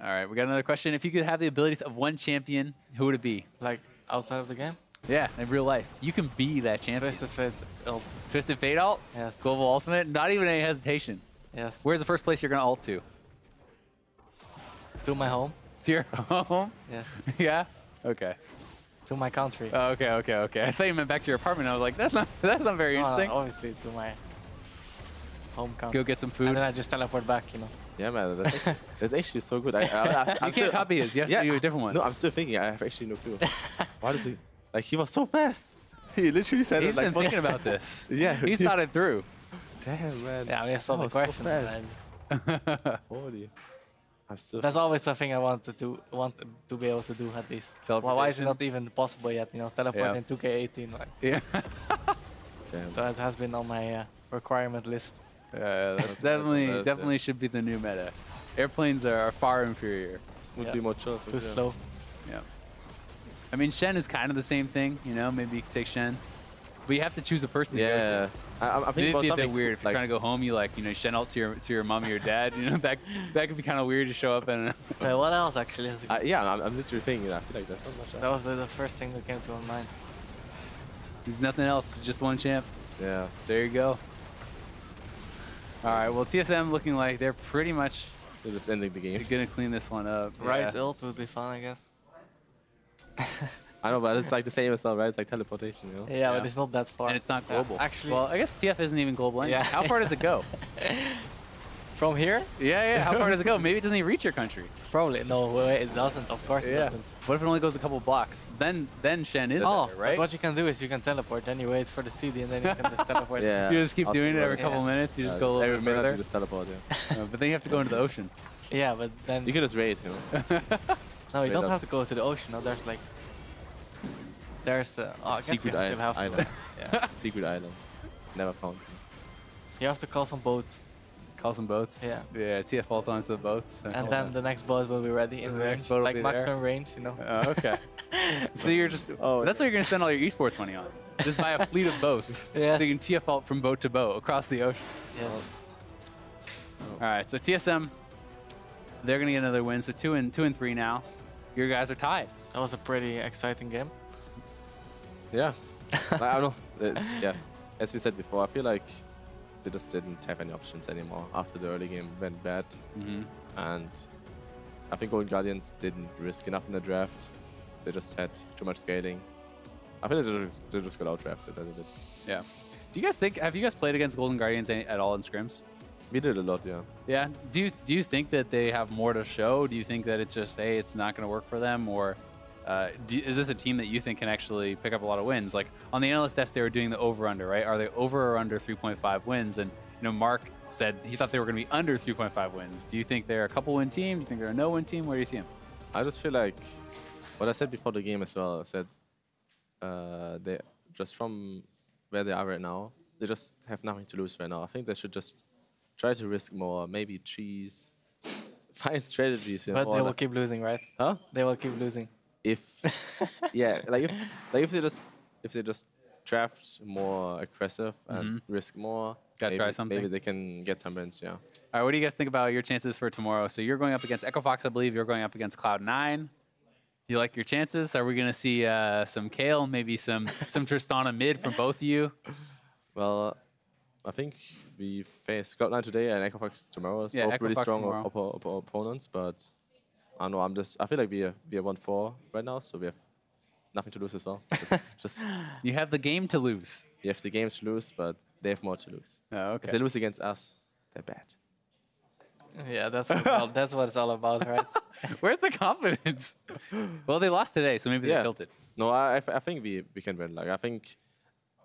All right, we got another question. If you could have the abilities of one champion, who would it be? Like outside of the game? Yeah, in real life. You can be that champion. Twisted Fate ult. Twisted Fate ult? Yes. Global Ultimate? Not even any hesitation. Yes. Where's the first place you're going to ult to? To my home. To your home? Yes. Yeah? Okay. To my country. Oh, okay. I thought you meant back to your apartment. I was like, that's not very interesting. No, obviously to my home country. Go get some food. And then I just teleport back, you know. Yeah, man, that's actually so good. You can't copy his. You have to do a different one. No, I'm still thinking. I have actually no clue. Why does he? Like, he was so fast. He literally said He's it like... been thinking about this. Yeah. He's thought it through. Damn, man. Yeah, I mean, I saw the question. So Holy. I'm still... That's always something I want to be able to do at least. Well, why is it not even possible yet? You know, teleport in 2K18. Like. Yeah. Damn. So it has been on my requirement list. That's definitely should be the new meta. Airplanes are far inferior. Would be more chill. Too slow. Yeah. I mean, Shen is kind of the same thing, you know. Maybe you could take Shen, but you have to choose a person. Yeah. I think it'd be a bit weird if you're trying to go home. You like, you know, Shen ult to your mom or your dad. You know, that could be kind of weird to show up and. Wait, what else actually? Yeah, I'm literally thinking. I feel like that's not much. That was the first thing that came to my mind. There's nothing else. Just one champ. Yeah. There you go. All right. Well, TSM looking like they're pretty much. They're just ending the game. Gonna clean this one up. Riot's ult would be fun, I guess. I know, but it's like the same as well, right? It's like teleportation, you know? Yeah, but it's not that far. And it's not global. Actually, well, I guess TF isn't even global anyway. Yeah. How far does it go? From here? Yeah. How far does it go? Maybe it doesn't even reach your country. Probably. No, wait, it doesn't. Of course it doesn't. What if it only goes a couple blocks? Then Shen is better, right? What you can do is you can teleport. Then you wait for the CD and then you can just teleport. Yeah. You just keep doing it every couple minutes. You just go a little bit further. You just teleport, yeah. But then you have to go into the ocean. Yeah, but then... You can just raid, you know? No, you don't have to go to the ocean. No, there's like... There's secret island. Yeah, secret island. Never found. You have to call some boats. Call some boats? Yeah. Yeah, TF ult onto the boats. And then the next boat will be ready in range. Like maximum range, you know? Oh, okay. So you're just... that's what you're going to spend all your esports money on. Just buy a fleet of boats. Yeah. So you can TF ult from boat to boat across the ocean. Yes. All right, so TSM, they're going to get another win. So 2 and 3 now. Your guys are tied. That was a pretty exciting game. Yeah. I don't know. Yeah. As we said before, I feel like they just didn't have any options anymore after the early game went bad. And I think Golden Guardians didn't risk enough in the draft. They just had too much scaling. I feel like they just got out-drafted a little bit. Yeah. Do you guys think, have you guys played against Golden Guardians at all in scrims? We did a lot, yeah. Yeah. Do you think that they have more to show? Do you think that it's just, hey, it's not going to work for them? Or is this a team that you think can actually pick up a lot of wins? Like on the analyst desk, they were doing the over-under, right? Are they over or under 3.5 wins? And you know, Mark said he thought they were going to be under 3.5 wins. Do you think they're a couple-win team? Do you think they're a no-win team? Where do you see them? I just feel like what I said before the game as well. I said they just from where they are right now, they just have nothing to lose right now. I think they should just try to risk more, maybe cheese, find strategies. You know, but they will keep losing, right? Huh? They will keep losing. If yeah, if they just draft more aggressive and risk more, gotta try something. Maybe they can get some wins. Yeah. All right, what do you guys think about your chances for tomorrow? So you're going up against Echo Fox, I believe. You're going up against Cloud9. You like your chances? Are we gonna see some Kale, maybe some Tristana mid from both of you? Well, I think we face Cloud9 today and Echo Fox tomorrow. It's both Echo really Fox strong opponents, but I don't know. I feel like we are 1-4 right now, so we have nothing to lose as well. Just you have the game to lose. You have the games to lose, but they have more to lose. Oh, okay. If they lose against us, they're bad. Yeah, that's what it's all about, right? Where's the confidence? Well, they lost today, so maybe they tilted. No, I think we can win. Like I think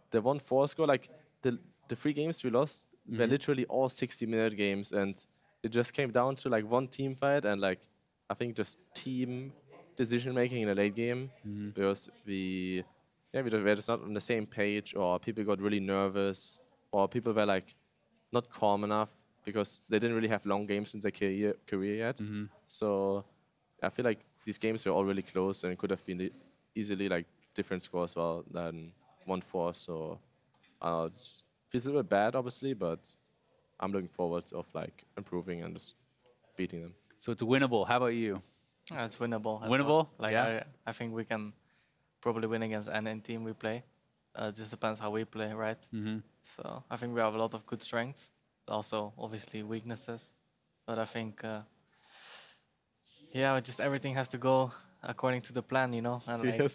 the 1-4 score, like the 3 games we lost were literally all 60-minute games, and it just came down to like one team fight and like I think just team decision making in a late game because we were just not on the same page, or people got really nervous, or people were like not calm enough because they didn't really have long games in their career yet. So I feel like these games were all really close and it could have been easily like different scores well than 1-4. So it feels a little bit bad, obviously, but I'm looking forward of like improving and just beating them. So it's winnable. How about you? It's winnable. Winnable? Like yeah. I think we can probably win against any team we play. It just depends how we play, right? So I think we have a lot of good strengths, also obviously weaknesses. But I think, just everything has to go according to the plan, you know. And like,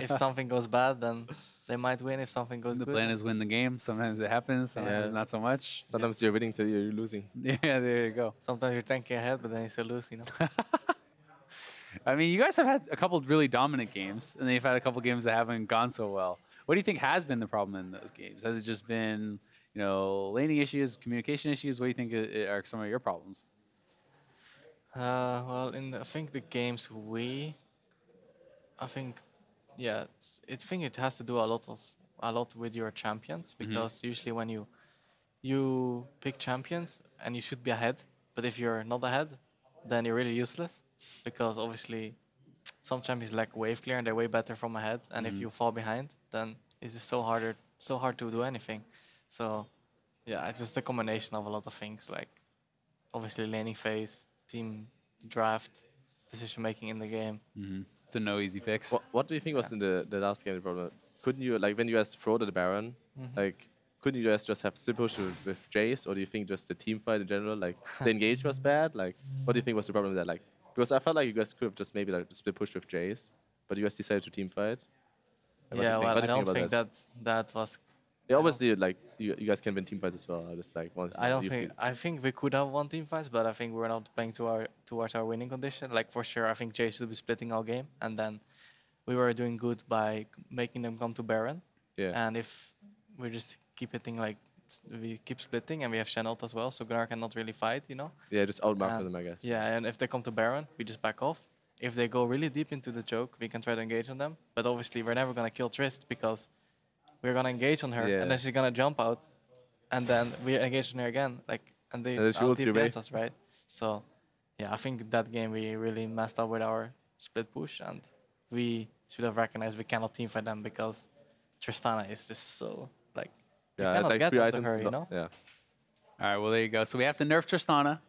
if something goes bad, then they might win. If something goes good, the plan is win the game. Sometimes it happens. Sometimes not so much. Sometimes you're winning till you're losing. Yeah, there you go. Sometimes you're 10K ahead, but then you still lose, you know. I mean, you guys have had a couple of really dominant games, and then you've had a couple of games that haven't gone so well. What do you think has been the problem in those games? Has it just been, you know, laning issues, communication issues? What do you think are some of your problems? Well, I think the games I think it has to do a lot with your champions, because usually when you pick champions and you should be ahead, but if you're not ahead, then you're really useless, because obviously some champions lack wave clear and they're way better from ahead, and if you fall behind, then it's just so hard to do anything. So yeah, it's just a combination of a lot of things, like obviously laning phase, team draft, decision making in the game. It's a no easy fix. What do you think was in the last game the problem? Couldn't you, like when you guys throw to the Baron, like couldn't you guys just have split push with Jace, or do you think just the team fight in general, like the engage was bad? Like what do you think was the problem with that? Like, because I felt like you guys could have just maybe like split push with Jace, but you guys decided to team fight. Yeah, well, I don't think that was. Yeah, obviously, like you guys can win team fights as well. I just like I think we could have won team fights, but I think we're not playing towards our winning condition. Like for sure, I think Jace should be splitting our game, and then we were doing good by making them come to Baron. Yeah. And if we just keep hitting, like we keep splitting, and we have Shenot as well, so Gunnar cannot really fight, you know. Yeah, just outmark them, I guess. Yeah, and if they come to Baron, we just back off. If they go really deep into the choke, we can try to engage on them. But obviously, we're never gonna kill Trist, because we're gonna engage on her, and then she's gonna jump out, and then we engage on her again, like, and they out-DPS us, right? So, yeah, I think that game we really messed up with our split push, and we should have recognized we cannot teamfight them, because Tristana is just so, like, you cannot like get onto her, you know? Yeah. All right, well, there you go. So we have to nerf Tristana.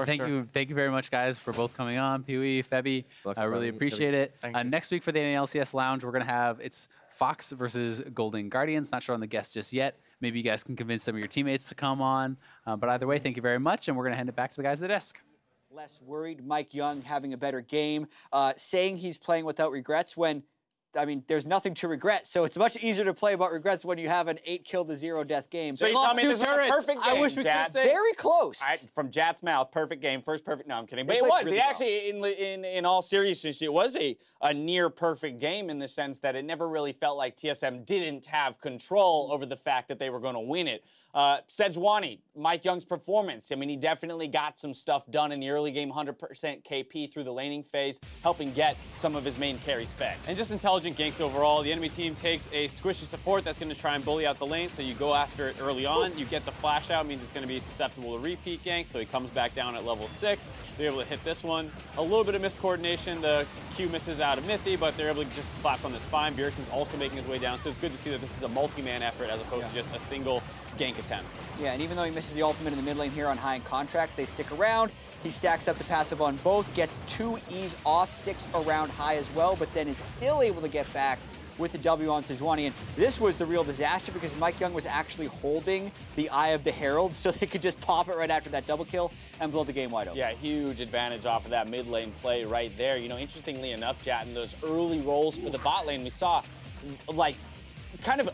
Thank you very much, guys, for both coming on. Pee-wee, Febby, I really appreciate it. Next week for the LCS Lounge, we're going to have, it's Fox versus Golden Guardians. Not sure on the guest just yet. Maybe you guys can convince some of your teammates to come on. But either way, thank you very much, and we're going to hand it back to the guys at the desk. Less worried, Mike Young having a better game, saying he's playing without regrets when, I mean, there's nothing to regret. So it's much easier to play about regrets when you have an 8-kill to 0 death game. So you tell me this was a perfect game, I wish we could say very close. From Jat's mouth, perfect game, first perfect. No, I'm kidding. But it was. Really actually, in all seriousness, it was a near perfect game in the sense that it never really felt like TSM didn't have control over the fact that they were going to win it. Sejuani, Mike Young's performance. I mean, he definitely got some stuff done in the early game, 100% KP through the laning phase, helping get some of his main carries fed. And just intelligent ganks overall. The enemy team takes a squishy support that's going to try and bully out the lane, so you go after it early on. You get the flash out, means it's going to be susceptible to repeat gank, so he comes back down at level 6. They're able to hit this one. A little bit of miscoordination. The Q misses out of Mythy, but they're able to just collapse on this fine. Bjergsen's also making his way down, so it's good to see that this is a multi-man effort as opposed to just a single gank attempt. Yeah, and even though he misses the ultimate in the mid lane here on high end contracts, they stick around. He stacks up the passive on both, gets 2 E's off, sticks around high as well, but then is still able to get back with the W on Sejuani. And this was the real disaster because Mike Young was actually holding the Eye of the Herald, so they could just pop it right after that double kill and blow the game wide open. Yeah, huge advantage off of that mid lane play right there. You know, interestingly enough, Jat, in those early rolls for the bot lane, we saw, like, kind of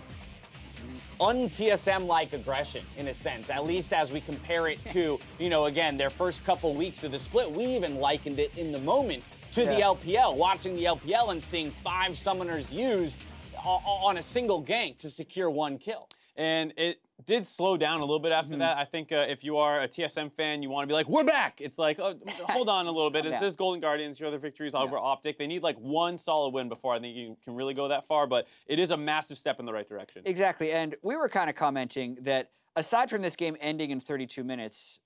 un-TSM-like aggression, in a sense, at least as we compare it to, you know, again, their first couple weeks of the split. We even likened it in the moment to the LPL, watching the LPL and seeing 5 summoners used on a single gank to secure 1 kill. And it did slow down a little bit after that. I think if you are a TSM fan, you want to be like, we're back. It's like, oh, hold on a little bit. It's this Golden Guardians, your other victories over Optic. They need like 1 solid win before I think you can really go that far, but it is a massive step in the right direction. Exactly, and we were kind of commenting that aside from this game ending in 32 minutes,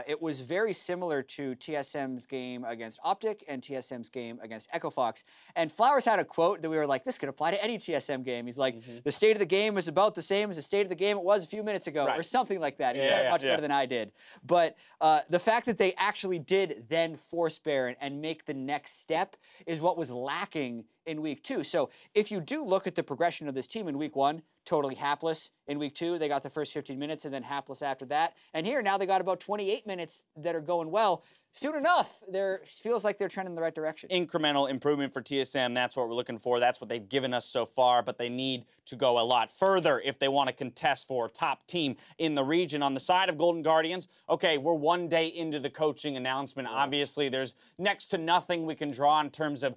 it was very similar to TSM's game against Optic and TSM's game against Echo Fox. And Flowers had a quote that we were like, this could apply to any TSM game. He's like, the state of the game is about the same as the state of the game it was a few minutes ago, or something like that. He said it much better than I did. But the fact that they actually did then force Baron and make the next step is what was lacking in week 2. So if you do look at the progression of this team in week 1, totally hapless. In week 2, they got the first 15 minutes and then hapless after that. And here, now they got about 28 minutes that are going well. Soon enough, feels like they're trending in the right direction. Incremental improvement for TSM, that's what we're looking for. That's what they've given us so far, but they need to go a lot further if they want to contest for top team in the region. On the side of Golden Guardians, okay, we're 1 day into the coaching announcement. Obviously, there's next to nothing we can draw in terms of,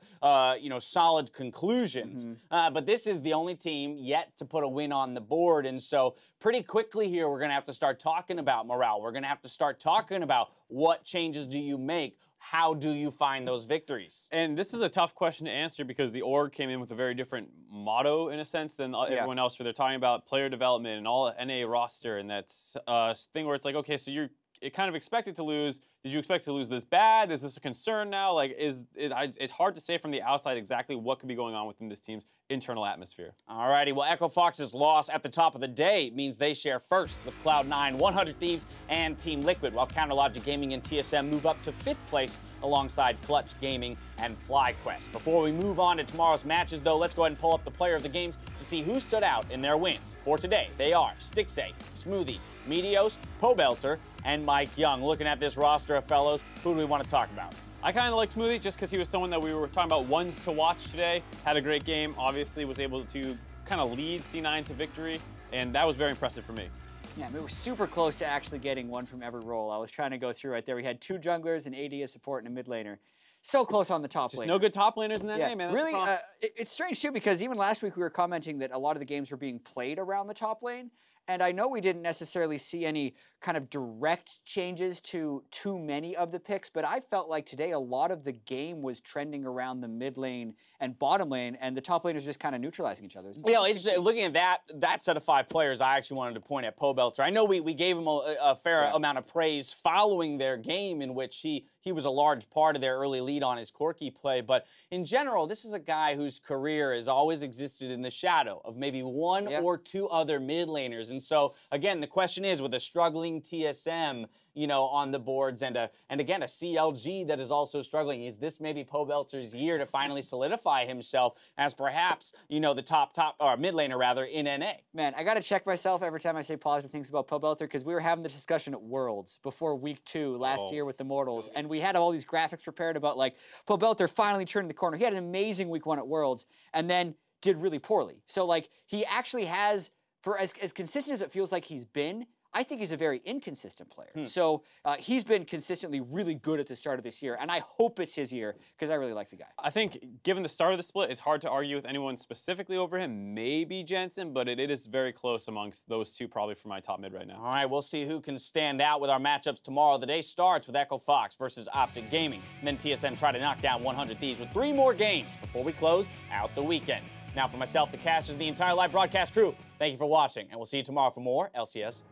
you know, solid conclusions. But this is the only team yet to put a win on the board, and so pretty quickly here, we're going to have to start talking about morale. We're going to have to start talking about what changes do you make? How do you find those victories? And this is a tough question to answer because the org came in with a very different motto, in a sense, than everyone else, where they're talking about player development and all NA roster, and that's a thing where it's like, okay, so you're kind of expected to lose. Did you expect to lose this bad? Is this a concern now? Like, it's hard to say from the outside exactly what could be going on within this team's internal atmosphere. Alrighty, well, Echo Fox's loss at the top of the day means they share first with Cloud9, 100 Thieves, and Team Liquid, while Counterlogic Gaming and TSM move up to 5th place alongside Clutch Gaming and FlyQuest. Before we move on to tomorrow's matches, though, let's go ahead and pull up the player of the games to see who stood out in their wins. For today, they are Stixay, Smoothie, Meteos, Pobelter, and Mike Young. Looking at this roster of fellows, who do we want to talk about? I kind of like Smoothie just because he was someone that we were talking about ones to watch today. Had a great game, obviously was able to kind of lead C9 to victory, and that was very impressive for me. Yeah, we were super close to actually getting one from every role. I was trying to go through right there. We had 2 junglers, an AD, a support, and a mid laner. So close on the top lane. No good top laners in that game, man. That's really, it's strange, too, because even last week we were commenting that a lot of the games were being played around the top lane. And I know we didn't necessarily see any kind of direct changes to too many of the picks, but I felt like today a lot of the game was trending around the mid lane and bottom lane, and the top laners just kind of neutralizing each other. You know, looking at that set of 5 players, I actually wanted to point at Pobelter. I know we gave him a fair amount of praise following their game, in which he was a large part of their early lead on his Corki play, but in general, this is a guy whose career has always existed in the shadow of maybe 1 or 2 other mid laners. And so, again, the question is, with a struggling TSM, you know, on the boards, and again, a CLG that is also struggling, is this maybe Pobelter's year to finally solidify himself as perhaps, you know, the top or mid laner rather in NA? Man, I gotta check myself every time I say positive things about Pobelter, because we were having this discussion at Worlds before week 2 last year with the Mortals, and we had all these graphics prepared about like Pobelter finally turning the corner. He had an amazing week 1 at Worlds, and then did really poorly. So like, he actually has, for as consistent as it feels like he's been, I think he's a very inconsistent player. So he's been consistently really good at the start of this year, and I hope it's his year, because I really like the guy. I think given the start of the split, it's hard to argue with anyone specifically over him. Maybe Jensen, but it is very close amongst those 2 probably for my top mid right now. All right, we'll see who can stand out with our matchups tomorrow. The day starts with Echo Fox versus Optic Gaming. And then TSM try to knock down 100 Thieves with 3 more games before we close out the weekend. Now for myself, the casters, the entire live broadcast crew, thank you for watching, and we'll see you tomorrow for more LCS.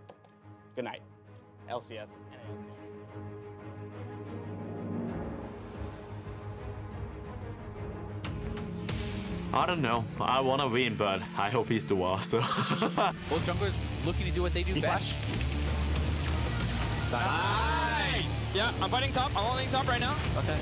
Good night. LCS and ALCS. I don't know. I want to win, but I hope he's the wall, so. Both junglers looking to do what they do best. Nice! Yeah, I'm fighting top. I'm holding top right now. Okay.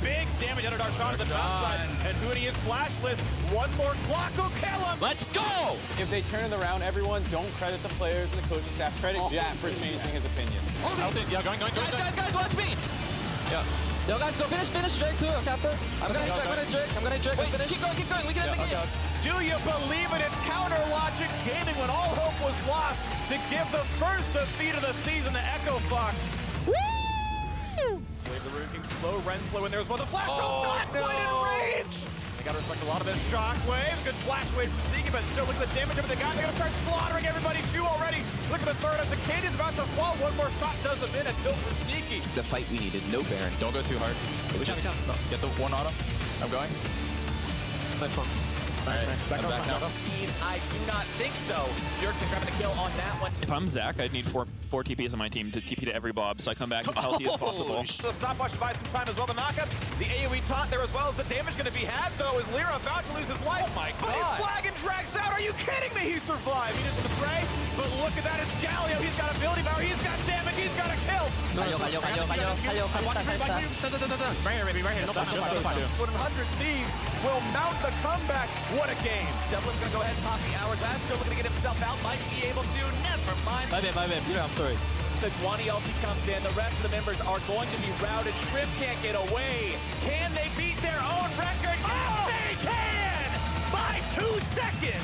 Big damage under Dark Shot to the top side. And Booty is flashless. 1 more clock will kill him. Let's go! If they turn it around, everyone don't credit the players and the coaching staff. Credit Jack for changing his opinion. Yeah, going. Guys, watch me! Yeah. Yo, guys, go finish Drake too, Captain. I'm gonna hit Drake, let's finish. Keep going, we can end the game. Do you believe it? It's Counter Logic Gaming when all hope was lost to give the first defeat of the season to Echo Fox. Woo! Wave the Rune King slow, Ren slow in there as well. The flash not quite in range! They gotta respect a lot of this shockwave. Good flash wave from Sneaky, but still look at the damage of the guy. They're gonna start slaughtering everybody too already. Look at the third as Acadian's about to fall. One more shot does him in and kill for Sneaky. The fight we needed, no Baron. Don't go too hard. We can. Get the one auto. I'm going. Nice one. Back now. I do not think so. Jerkson grabbing a kill on that one. If I'm Zach, I'd need four TPs on my team to TP to every Bob, so I come back as healthy as possible. The stopwatch to buy some time as well. The knockup, the AoE taunt there as well as the damage going to be had, though, is Lyra about to lose his life. Oh my But God. his flag and drags out. Are you kidding me? He survived. He doesn't fray, but look at that. It's Galio. He's got ability power. He's got damage. He's got a kill. Right here, baby, right here. No push. 100 Thieves will mount the comeback. What a game. Devlin's gonna go ahead and pop the hourglass. Still looking to get himself out. Might be able to. Never mind. My bad. You know, I'm sorry. Sejuani ulti comes in. The rest of the members are going to be routed. Shrimp can't get away. Can they beat their own record? Yes, they can! By 2 seconds!